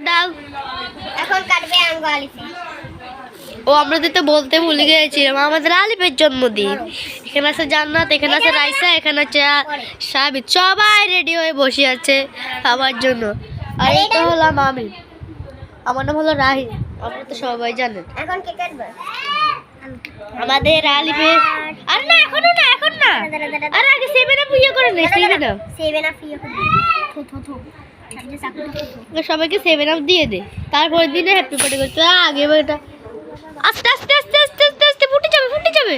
দাও। এখন কাটবে আঙ্গ আলিফে। ও আমরা তো বলতে ভুলে গিয়েছিলাম, আমাদের আলিফের জন্মদিন। এখানে আছে জান্নাত, এখানে আছে রাইসা, এখানে আছে সাবিত। সবাই রেডি হয়ে বসে আছে খাবার জন্য। আর এটা হলাম আমি, আমার নাম হলো রাহিম, আপনারা তো সবাই জানেন। এখন কে কাটবে? আমাদের আলিফে আর না, এখনো না, এখন না, আর আগে 7 আপ ইয়ে করে নেই। 7 আপ 7 আপ ইয়ে করে থু থু থু সবাইকে 7 আপ দিয়ে দে, তারপর দিনে হ্যাপি বার্থডে করতে আগে এটা আস্তে আস্তে আস্তে আস্তে আস্তে আস্তে ফুটে যাবে, ফুটে যাবে।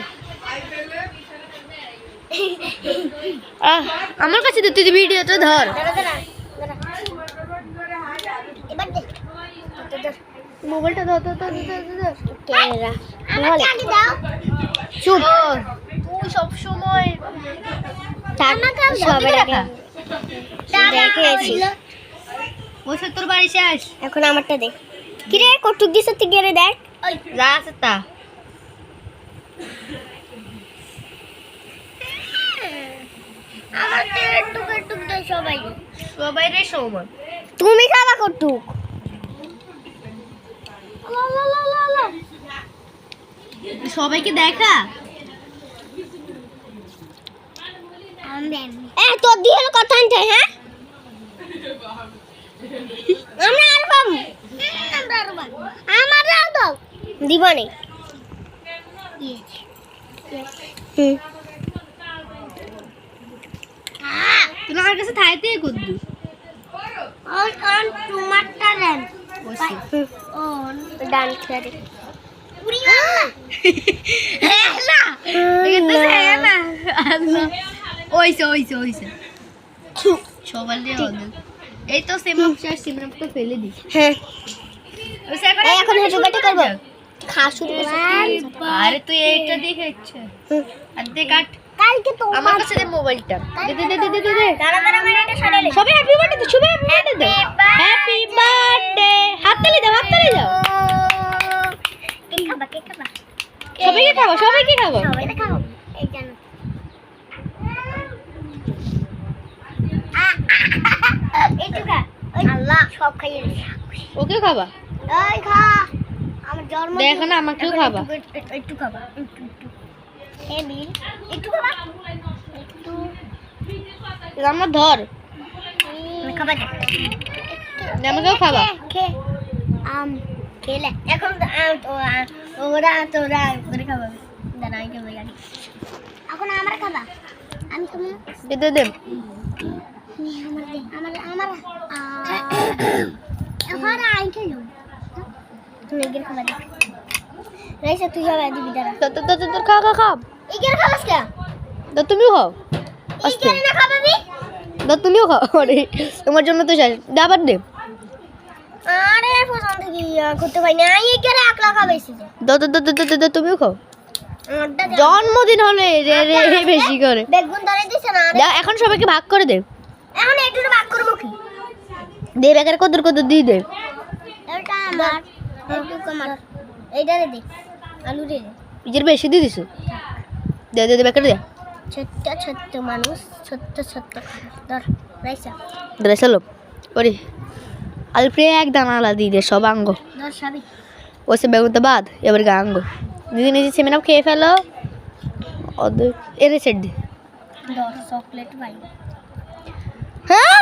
আমার কাছে তো তুই ভিডিওটা ধর। এবার দে মোবাইলটা ধর ধর ধর ধর। ক্যামেরা বলে দাও। চুপ, তুই সব সময় সবাই দেখেছি। বসে তোর বাড়ি শেষ, এখন আমারটা দেখ। কি রে কটুক দিছ তুই গেরে দেখ। ওই যা আছে তা। আমার তো একটু একটু দে সবাই। সবাই রে সমান। তুমি খাবা কটুক। লা লা লা লা লা। সবাইকে দেখা। তোর দিয়ে হলো কথা আনতে। হ্যাঁ আমরা আর পাবো, আমরা আর পাবো, আমার দাও দাও দিব না। তুই আমার কাছে থাইতে করবি। ওই কারণ টমাটটা দেন। ও ডান খেয়ে পুরিয়া না না না ওইছে ওইছে ওইছে সবাই রে ওদের। এই তো সেমন শেষ, সিমরামটা ফেলে দিস। হ্যাঁ এখন হেঁটে হেঁটে বাটি করবো। খা শুরু করব। আরে তুই এইটা দেখেছ আর দে কাট। কালকে তো আমার কাছে দে মোবাইলটা। দে দে দে দে দে দে। দাঁড়া দাঁড়া মানে এটা সরালে। সবাই হ্যাপি বার্থডে তো, সবাই হ্যাপি বার্থডে দাও। হ্যাপি বার্থডে, হাততালি দাও, হাততালি দাও। কেক খাবা কেক খাবা। সবাইকে খাবো, সবাইকে খাবো। সবাই খাও এই জানো। একটু খা। আল্লাহ সব খাইয়ে দিছে। ওকে খাবা? এই খা। আমার জন্ম দেখো না, আমাকেও খাবা। একটু খাবা একটু একটু। এই বিল একটু খাবা একটু। আমার ধর, খাবা দে। আমাকেও খাবা। খে খেলে এখন ওরা তোরা করে খাবা। দাঁড়াই খাবে গাড়ি। এখন আমরা খাবা। আমি তুমি দে দে দে। আমার দে আমার আমার এখন আই খেলো। তুই এগিয়ে খাবা দে। রাইসা তুই যাবে দিবি দাঁড়া। তো তো তো খা খা খা। এগিয়ে খাবাস কে? তো তুমিও খাও। আস্তে এগিয়ে না খাবাবি? তো তুমিও খাও। আরে তোমার জন্য তো শেষ, দে আবার দে। আরে ফোন থেকে করতে পারি না। এগিয়ে একলা খাবাইছি। তো তো তো তো তো তুমিও খাও। আমারটা জন্মদিন হলে রে রে বেশি করে। বেগুন ধরে দিছ না। দে এখন সবাইকে ভাগ করে দে। এখন একটু ভাগ করব কি? দে বেকার কদর কদর দিয়ে দে। এটা আমার একটু কমার। এইটারে দে। আলু দে। নিজের বেশি দিয়ে দিছো। দে দে দে বেকার দে। ছোট্ট ছোট্ট মানুষ ছোট্ট ছোট্ট ধর রাইসা ড্রেস লো ওরে আলফ্রে এক দানা আলা দিয়ে দে সব আঙ্গ। ধর সাবি ওসে বেগুন তো বাদ, এবার গাঙ্গ নিজে নিজে সেমেনাপ খেয়ে ফেলো। অর্ধেক এর সেট দে। ধর চকলেট ভাই। হ্যাঁ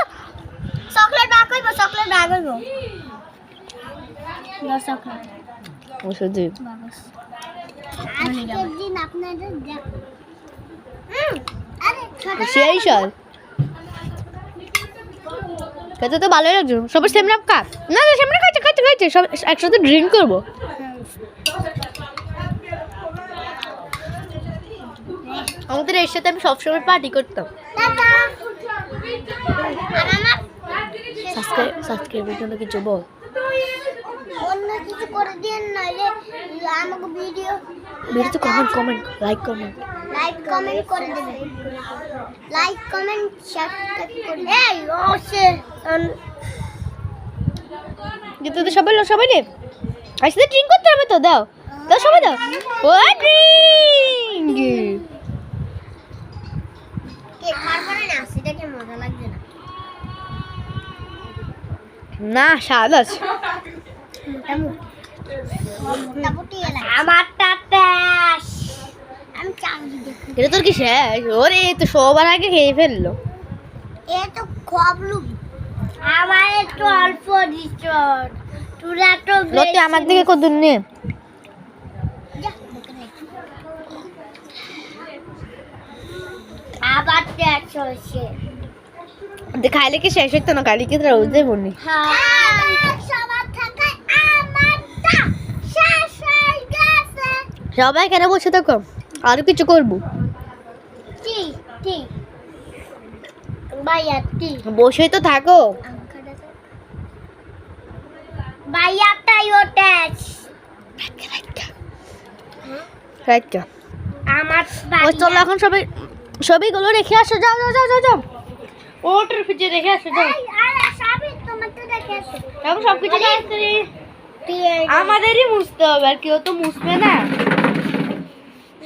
চকলেট ভাগ কইব, চকলেট ভাগ কইব। ধর চকলেট ওসে দে। বাবাস আজকের দিন আপনাদের দেখ। আরে ছোট সেই সব খেতে তো ভালোই লাগছে। সবাই সেমেনাপ খা। না না সেমেনাপ খাইছে খাইছে খাইছে, সব একসাথে ড্রিঙ্ক করবো। আমাদের এর সাথে আমি সবসময় পার্টি করতাম। টাটা। আর আমার সাবস্ক্রাইবের জন্য কিছু বল। অন্য কিছু করে দিন নাইলে আমাকে ভিডিও ভিডিওতে comment comment like comment like comment করে দেবে। লাইক কমেন্ট শেয়ার করে এই ওসে যেতে তো সবাই সবাই রে আসলে ড্রিঙ্ক করতে হবে তো। দাও দাও সবাই দাও। ও ড্রিঙ্ক কে খাবার না সেটা কি মজা লাগছে না। না স্বাদ আছে। আমারটা শেষ। আমি চাবি দেখি। এটা তোর কি শেষ? ওরে তো সবার আগে খেয়ে ফেললো। এ তো খবলু। আমার একটু অল্প দিচ্ছ। তোরা তো লতি আমার দিকে কত দূর নে। আবার শেষ হয়েছে। খাইলে কি শেষ হইতো না? খাইলে কি তোরা বুঝতে বলনি? সবার থাকে আমারটা শেষ হয়ে গেছে। সবাই কেন বসে থাকো? আরো কিছু করবো। টি টি ভাইয়া টি বসে তো থাকো। ভাইয়াটাই ওটা রাইটটা। আমার ওই চলো এখন সবাই ছবিগুলো রেখে আসো। যাও যাও যাও যাও যাও। ওটার পিছে রেখে আসো যাও। আরে সবই তোমার তো দেখে আসো। এখন সবকিছু আমাদেরই মুছতে হবে, আর কেউ তো মুছবে না।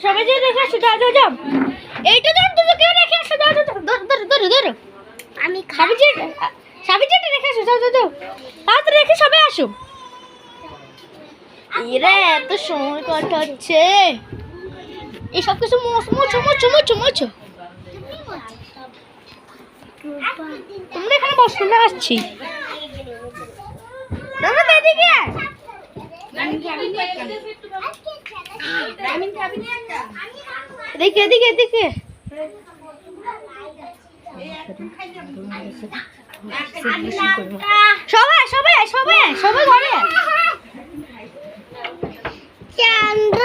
সবাই যে রেখে আসো, যাও যাও যাও। এইটা ধর, তুমি কেউ রেখে আসো, যাও যাও যাও। ধরো ধরো ধরো ধরো। আমি সাবিজেটা রেখে আসো, যাও যাও যাও। তাড়াতাড়ি রেখে সবাই আসো। এরা এত সময় কাটাচ্ছে। এইসব কিছু মোছো মোছো মোছো মোছো মোছো। তোমরা এখানে বসো না, আসছি। না না এদিকে আয়। এদিকে এদিকে এদিকে। সবাই সবাই সবাই সবাই ঘরে। চন্দ্র